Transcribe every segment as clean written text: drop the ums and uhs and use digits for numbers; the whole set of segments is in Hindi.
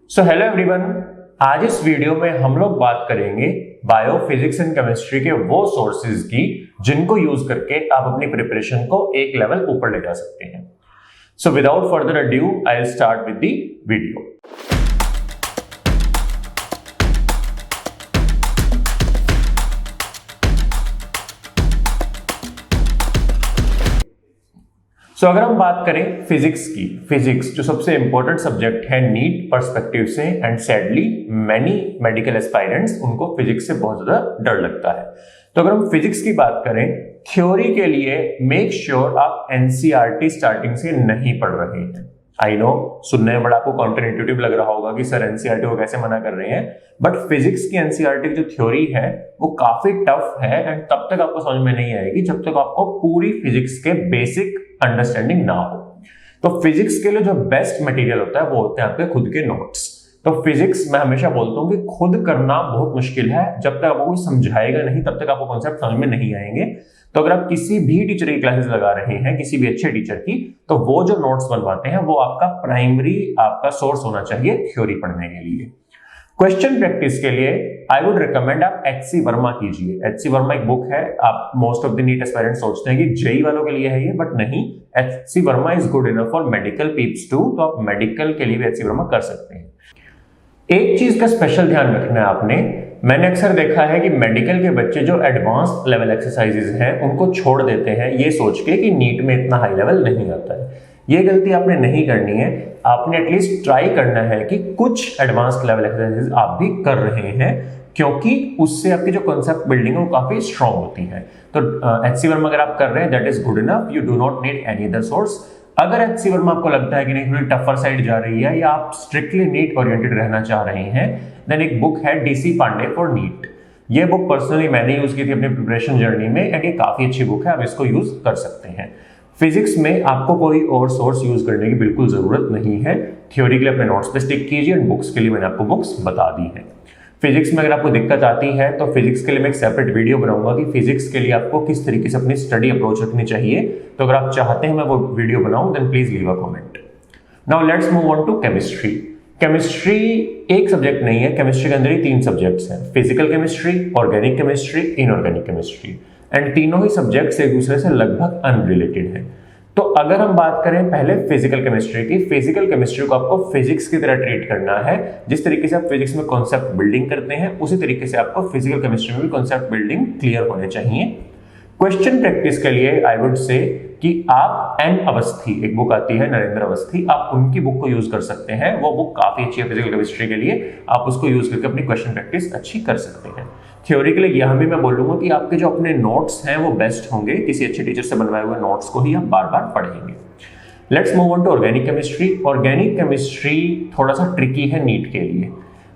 सो हेलो एवरीवन, आज इस वीडियो में हम लोग बात करेंगे बायो फिजिक्स एंड केमिस्ट्री के वो सोर्सेज की जिनको यूज करके आप अपनी प्रिपरेशन को एक लेवल ऊपर ले जा सकते हैं। So without further adieu I will start with the video. So अगर हम बात करें फिजिक्स की, फिजिक्स जो सबसे इंपॉर्टेंट सब्जेक्ट है नीट पर्सपेक्टिव से, and sadly many medical aspirants उनको फिजिक्स से बहुत ज्यादा डर लगता है। तो अगर हम फिजिक्स की बात करें, थ्योरी के लिए मेक श्योर आप एनसीईआरटी स्टार्टिंग से नहीं पढ़ रहे हैं। आई नो सुनने में बड़ा आपको काउंटर लग रहा होगा कि सर एनसीईआरटी को कैसे मना कर रहे हैं, बट फिजिक्स की एनसीईआरटी की जो थ्योरी है वो काफी टफ है एंड तब तक आपको समझ में नहीं आएगी जब तक आपको पूरी फिजिक्स के बेसिक अंडरस्टैंडिंग ना हो। तो फिजिक्स के लिए जो बेस्ट मटेरियल होता है वो होते हैं आपके खुद के नोट्स। तो फिजिक्स मैं हमेशा बोलता हूं कि खुद करना बहुत मुश्किल है, जब तक आपको कोई समझाएगा नहीं तब तक आपको कॉन्सेप्ट समझ में नहीं आएंगे। तो अगर आप किसी भी टीचर की क्लासेस लगा रहे हैं, किसी भी अच्छे टीचर की, तो वो जो नोट्स बनवाते हैं वो आपका प्राइमरी आपका सोर्स होना चाहिए थ्योरी पढ़ने के लिए। क्वेश्चन प्रैक्टिस के लिए आई वुड रिकमेंड आप एचसी वर्मा कीजिए। एचसी वर्मा एक बुक है, आप most of the NEET aspirants सोचते हैं कि जेई वालों के लिए है ये, बट नहीं, HC Verma is good enough for medical peeps too. तो आप मेडिकल के लिए भी एचसी वर्मा कर सकते हैं। एक चीज का स्पेशल ध्यान रखना है आपने, मैंने अक्सर देखा है कि मेडिकल के बच्चे जो एडवांस लेवल एक्सरसाइजेज हैं उनको छोड़ देते हैं ये सोच के कि नीट में इतना हाई लेवल नहीं आता है। ये गलती आपने नहीं करनी है। आपने एटलीस्ट ट्राई करना है कि कुछ एडवांस लेवल एक्सरसाइजेज आप भी कर रहे हैं, क्योंकि उससे आपकी जो कॉन्सेप्ट बिल्डिंग है वो काफी स्ट्रांग होती है। तो एचसी वर्मा अगर आप कर रहे हैं that is good enough, you do not need any other source. अगर एचसी वर्मा आपको लगता है कि नहीं थोड़ी टफर साइड जा रही है या आप स्ट्रिक्टली नीट ओरिएंटेड रहना चाह रहे हैं, देन एक बुक है डीसी पांडे फॉर नीट। ये बुक पर्सनली मैंने यूज की थी अपनी प्रिपरेशन जर्नी में एंड ये काफी अच्छी बुक है, आप इसको यूज कर सकते हैं। फिजिक्स में आपको कोई और सोर्स यूज करने की बिल्कुल जरूरत नहीं है। थ्योरी के लिए अपने नोट्स पे स्टिक कीजिए एंड बुक्स के लिए मैंने आपको बुक्स बता दी है। फिजिक्स में अगर आपको दिक्कत आती है तो फिजिक्स के लिए मैं एक सेपरेट वीडियो बनाऊंगा कि फिजिक्स के लिए आपको किस तरीके से अपनी स्टडी अप्रोच रखनी चाहिए। तो अगर आप चाहते हैं मैं वो वीडियो बनाऊं then please leave a comment. Now let's move on to chemistry. Chemistry एक सब्जेक्ट नहीं है, केमिस्ट्री के अंदर ही 3 सब्जेक्ट्स हैं, physical chemistry, organic chemistry, inorganic chemistry, and तीनों ही सब्जेक्ट्स एक दूसरे से लगभग अनरिलेटेड हैं। तो अगर हम बात करें पहले फिजिकल केमिस्ट्री की, फिजिकल केमिस्ट्री को आपको फिजिक्स की तरह ट्रीट करना है। जिस तरीके से आप फिजिक्स में कॉन्सेप्ट बिल्डिंग करते हैं उसी तरीके से आपको फिजिकल केमिस्ट्री में भी कॉन्सेप्ट बिल्डिंग क्लियर होने चाहिए। क्वेश्चन प्रैक्टिस के लिए आई वुड से कि आप एन अवस्थी, एक बुक आती है नरेंद्र अवस्थी, आप उनकी बुक को यूज कर सकते हैं। वो बुक काफी अच्छी है फिजिकल केमिस्ट्री के लिए, आप उसको यूज करके अपनी क्वेश्चन प्रैक्टिस अच्छी कर सकते हैं। थ्योरी के लिए यहां भी मैं बोलूंगा कि आपके जो अपने नोट्स हैं वो बेस्ट होंगे, किसी अच्छे टीचर से बनवाए हुए नोट्स को ही आप बार बार पढ़ेंगे। Let's move on to organic chemistry. Organic chemistry थोड़ा सा ट्रिकी है नीट के लिए।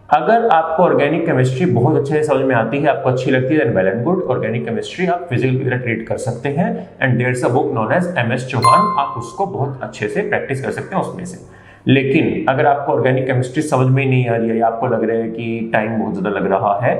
अगर आपको ऑर्गेनिक केमिस्ट्री बहुत अच्छे से समझ में आती है, आपको अच्छी लगती है, then well and good. Organic chemistry आप फिजिकल की तरह ट्रीट कर सकते हैं and there is a book known as MS Chauhan, आप उसको बहुत अच्छे से प्रैक्टिस कर सकते हैं उसमें से। लेकिन अगर आपको ऑर्गेनिक केमिस्ट्री समझ में ही नहीं आ रही है या आपको लग रहा है कि टाइम बहुत ज्यादा लग रहा है,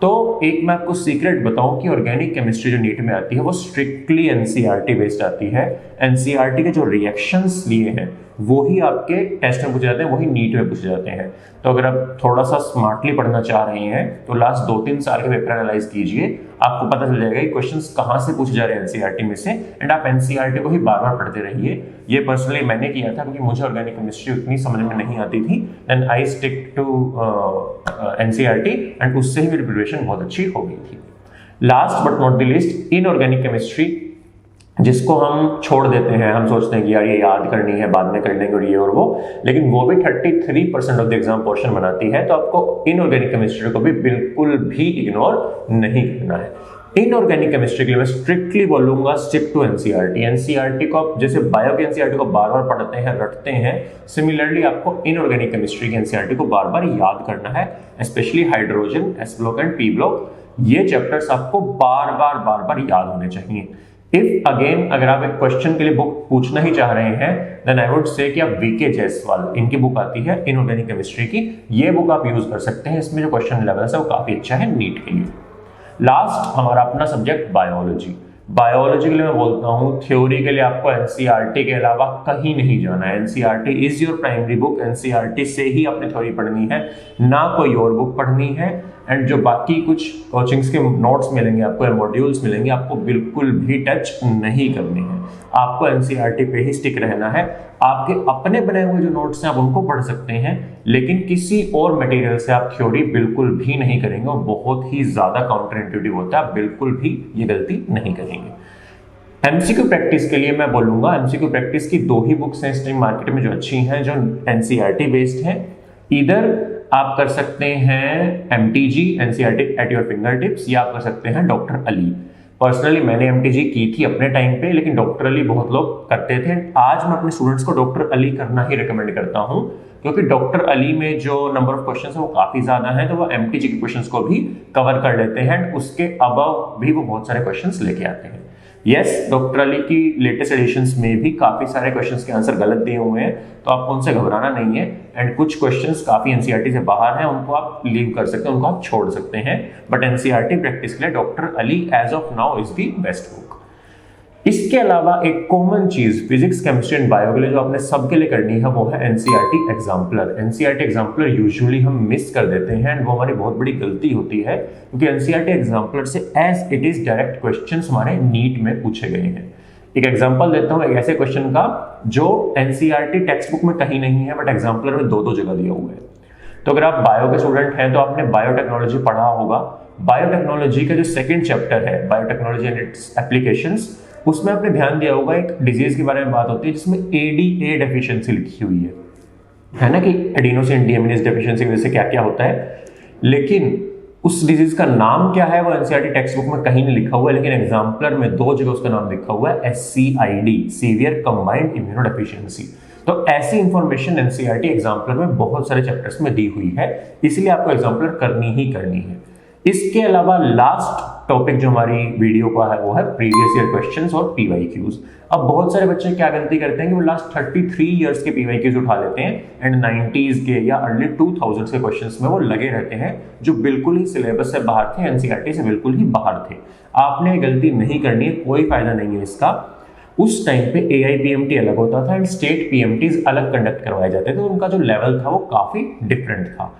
तो एक मैं आपको सीक्रेट बताऊं कि ऑर्गेनिक केमिस्ट्री जो नीट में आती है वो स्ट्रिक्टली एनसीईआरटी बेस्ड आती है। एनसीईआरटी के जो रिएक्शंस लिए हैं वो ही आपके टेस्ट में पूछे जाते हैं, वही नीट में पूछे जाते हैं। तो अगर आप थोड़ा सा स्मार्टली पढ़ना चाह रहे हैं तो लास्ट 2-3 साल के पेपर एनालाइज कीजिए, आपको पता चल जाएगा कि क्वेश्चंस कहां से पूछे जा रहे हैं एनसीईआरटी में से, एंड आप एनसीईआरटी को ही बार बार पढ़ते रहिए। ये पर्सनली मैंने किया था क्योंकि मुझे ऑर्गेनिक केमिस्ट्री उतनी समझ में नहीं आती थी, then I stick to NCERT and उससे ही मेरी प्रिपरेशन बहुत अच्छी हो गई थी। Last but not the least, inorganic chemistry, जिसको हम छोड़ देते हैं, हम सोचते हैं कि यार ये याद करनी है बाद में कर लेंगे और ये और वो, लेकिन वो भी 33% ऑफ द एग्जाम पोर्शन बनाती है। तो आपको इनऑर्गेनिक केमिस्ट्री को भी बिल्कुल भी इग्नोर नहीं करना है। इनऑर्गेनिक केमिस्ट्री के लिए मैं स्ट्रिक्टली बोलूंगा स्टिक टू एनसीईआरटी। एनसीईआरटी को आप जैसे बायो के एनसीईआरटी को बार बार पढ़ते हैं, रटते हैं, सिमिलरली आपको इनऑर्गेनिक केमिस्ट्री की एनसीईआरटी को बार बार याद करना है, specially hydrogen, S block and P block. ये चैप्टर्स आपको बार बार याद होने चाहिए। इफ अगेन अगर आप एक क्वेश्चन के लिए बुक पूछना ही चाह रहे हैं देन आई वुड से कि आप वीके जायसवाल, इनकी बुक आती है इनऑर्गेनिक केमिस्ट्री की, ये बुक आप यूज कर सकते हैं। इसमें जो क्वेश्चन लेवल है वो काफी अच्छा है नीट के लिए। लास्ट हमारा अपना सब्जेक्ट बायोलॉजी। बायोलॉजी के लिए मैं बोलता हूँ थ्योरी के लिए आपको एनसीईआरटी के अलावा कहीं नहीं जाना है। NCERT is your primary book, NCERT से ही अपनी थ्योरी पढ़नी है, ना कोई और बुक पढ़नी है। एंड जो बाकी कुछ कोचिंग्स के नोट्स मिलेंगे आपको या मॉड्यूल्स मिलेंगे, आपको बिल्कुल भी टच नहीं करनी है। आपको एनसीईआरटी पे ही स्टिक रहना है। आपके अपने बनाए हुए जो नोट्स हैं आप उनको पढ़ सकते हैं, लेकिन किसी और मटेरियल से आप थ्योरी बिल्कुल भी नहीं करेंगे, और बहुत ही ज्यादा काउंटर इंट्यूटिव होता है। आप बिल्कुल भी ये गलती नहीं करेंगे। एमसीक्यू प्रैक्टिस के लिए मैं बोलूंगा, एमसीक्यू प्रैक्टिस की 2 ही बुक्स हैं इस टाइम मार्केट में जो अच्छी हैं, जो एनसीईआरटी बेस्ड हैं। इधर आप कर सकते हैं MTG, NCERT at your finger tips, या आप कर सकते हैं डॉक्टर अली। पर्सनली मैंने एमटीजी की थी अपने टाइम पे, लेकिन डॉक्टर अली बहुत लोग करते थे। आज मैं अपने स्टूडेंट्स को डॉक्टर अली करना ही रिकमेंड करता हूं, क्योंकि डॉक्टर अली में जो नंबर ऑफ क्वेश्चंस है वो काफी ज्यादा है, तो वो एमटीजी के क्वेश्चंस को भी कवर कर लेते हैं। उसके अबव भी वो बहुत सारे क्वेश्चंस लेके आते हैं। यस, डॉक्टर अली की लेटेस्ट एडिशंस में भी काफी सारे क्वेश्चंस के आंसर गलत दिए हुए हैं, तो आपको उनसे घबराना नहीं है। एंड कुछ क्वेश्चंस काफी एनसीईआरटी से बाहर हैं, उनको आप लीव कर सकते हैं, उनको आप छोड़ सकते हैं। बट एनसीईआरटी प्रैक्टिस के लिए doctor Ali as of now is the best book. इसके अलावा एक कॉमन चीज फिजिक्स, केमिस्ट्री एंड बायो के लिए जो आपने सबके लिए करनी है वो है NCERT exemplar. NCERT exemplar usually हम मिस कर देते हैं, एंड वो हमारी बहुत बड़ी गलती होती है, क्योंकि एनसीईआरटी एग्जाम्पलर से as it is direct questions हमारे नीट में पूछे गए हैं। एक एग्जांपल देता हूं एक ऐसे क्वेश्चन का जो एनसीईआरटी टेक्स्ट बुक में कहीं नहीं है, बट एग्जाम्पलर में 2 जगह दिया हुआ है। तो अगर आप बायो के स्टूडेंट हैं तो आपने बायोटेक्नोलॉजी पढ़ा होगा। बायोटेक्नोलॉजी का जो सेकंड चैप्टर है, बायोटेक्नोलॉजी एंड इट्स एप्लीकेशंस, उसमें आपने ध्यान दिया होगा एक डिजीज के बारे में बात होती है जिसमें एडीए डेफिशिएंसी लिखी हुई है ना, कि एडिनोसिन डीएमिनेज डेफिशिएंसी की वजह से क्या क्या होता है। लेकिन उस डिजीज का नाम क्या है वो एनसीईआरटी टेक्स्ट बुक में कहीं नहीं लिखा हुआ है, लेकिन एग्जाम्पलर में 2 जगह उसका नाम लिखा हुआ है, SCID, सीवियर कंबाइंड इम्यूनोडेफिशिएंसी। तो ऐसी इंफॉर्मेशन एनसीईआरटी एग्जाम्पलर में बहुत सारे चैप्टर्स में दी हुई है, इसलिए आपको एग्जाम्पलर करनी ही करनी है। इसके अलावा लास्ट टॉपिक जो हमारी वीडियो का है वो है प्रीवियस ईयर क्वेश्चंस और पीवाईक्यूज। अब बहुत सारे बच्चे क्या गलती करते हैं कि वो लास्ट 33 इयर्स के पीवाईक्यूज उठा लेते हैं, एंड 90s के या अर्ली 2000s के क्वेश्चंस में वो लगे रहते हैं, जो बिल्कुल ही सिलेबस से बाहर थे, एनसीईआरटी से बिल्कुल ही बाहर थे। आपने गलती नहीं करनी है, कोई फायदा नहीं है इसका। उस टाइम पे AIPMT अलग होता था एंड स्टेट PMTs अलग कंडक्ट करवाए जाते थे, तो उनका जो लेवल था वो काफी डिफरेंट था।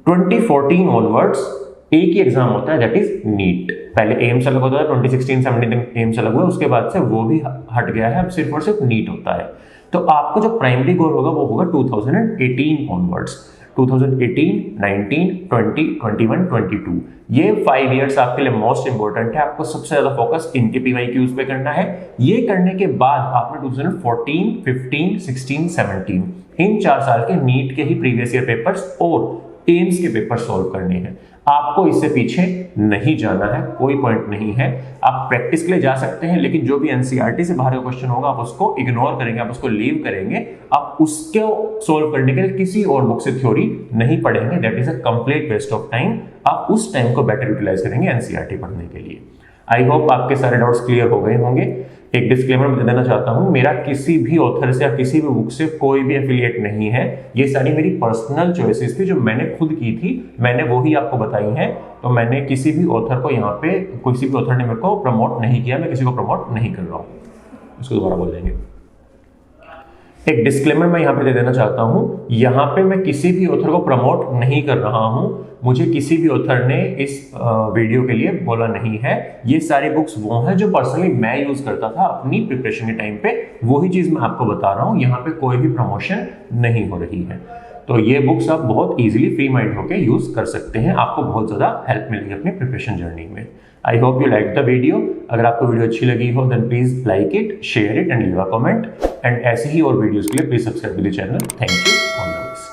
2014 ऑनवर्ड्स एक ही एग्जाम होता है, दैट इज नीट। पहले एम्स अलग होता था, 2016-17 तक एम्स अलग हुआ, उसके बाद से वो भी हट गया है, अब सिर्फ और सिर्फ नीट होता है। तो आपको जो प्राइमरी गोल होगा वो होगा 2018 ऑनवर्ड्स, 2018, 19, 20, 21, 22। ये 5 इयर्स आपके लिए मोस्ट इंपोर्टेंट है। आपको सबसे ज्यादा फोकस इनके पीवाईक्यूज पे करना है। ये करने के बाद आपने 2014, 15, 16, 17 इन 4 साल के नीट के ही प्रीवियस ईयर पेपर्स और एम्स के पेपर सॉल्व करने हैं। आपको इससे पीछे नहीं जाना है, कोई पॉइंट नहीं है। आप प्रैक्टिस के लिए जा सकते हैं, लेकिन जो भी एनसीईआरटी से बाहर का क्वेश्चन होगा आप उसको इग्नोर करेंगे, आप उसको लीव करेंगे। आप उसको सॉल्व करने के लिए किसी और बुक से थ्योरी नहीं पढ़ेंगे, that is a complete waste of time. आप उस टाइम को बेटर यूटिलाइज करेंगे एनसीईआरटी पढ़ने के लिए। आई होप आपके सारे डाउट्स क्लियर हो गए होंगे। एक डिस्क्लेमर मैं देना चाहता हूं, मेरा किसी भी ऑथर से या किसी भी बुक से कोई भी एफिलिएट नहीं है। ये सारी मेरी पर्सनल चॉइसेस थी जो मैंने खुद की थी, मैंने वो ही आपको बताई हैं। तो मैंने किसी भी ऑथर को यहाँ पे, किसी भी ऑथर ने मेरे को प्रमोट नहीं किया, मैं किसी को प्रमोट नहीं कर रहा हूँ। इसको दोबारा बोल देंगे। एक डिस्क्लेमर मैं यहाँ पे दे देना चाहता हूँ, यहाँ पे मैं किसी भी ऑथर को प्रमोट नहीं कर रहा हूँ। मुझे किसी भी ऑथर ने इस वीडियो के लिए बोला नहीं है। ये सारी बुक्स वो हैं जो पर्सनली मैं यूज करता था अपनी प्रिपरेशन के टाइम पे, वही चीज मैं आपको बता रहा हूँ। यहाँ पे कोई भी प्रमोशन नहीं हो रही है। तो ये बुक्स आप बहुत इजीली फ्री माइंड होकर यूज कर सकते हैं। आपको बहुत ज्यादा हेल्प मिलेगी अपनी प्रिपरेशन जर्नी में। I hope you like the video. अगर आपको वीडियो अच्छी लगी हो then please like it, share it and leave a comment. And ऐसे ही और वीडियोस के लिए please subscribe to the channel. Thank you.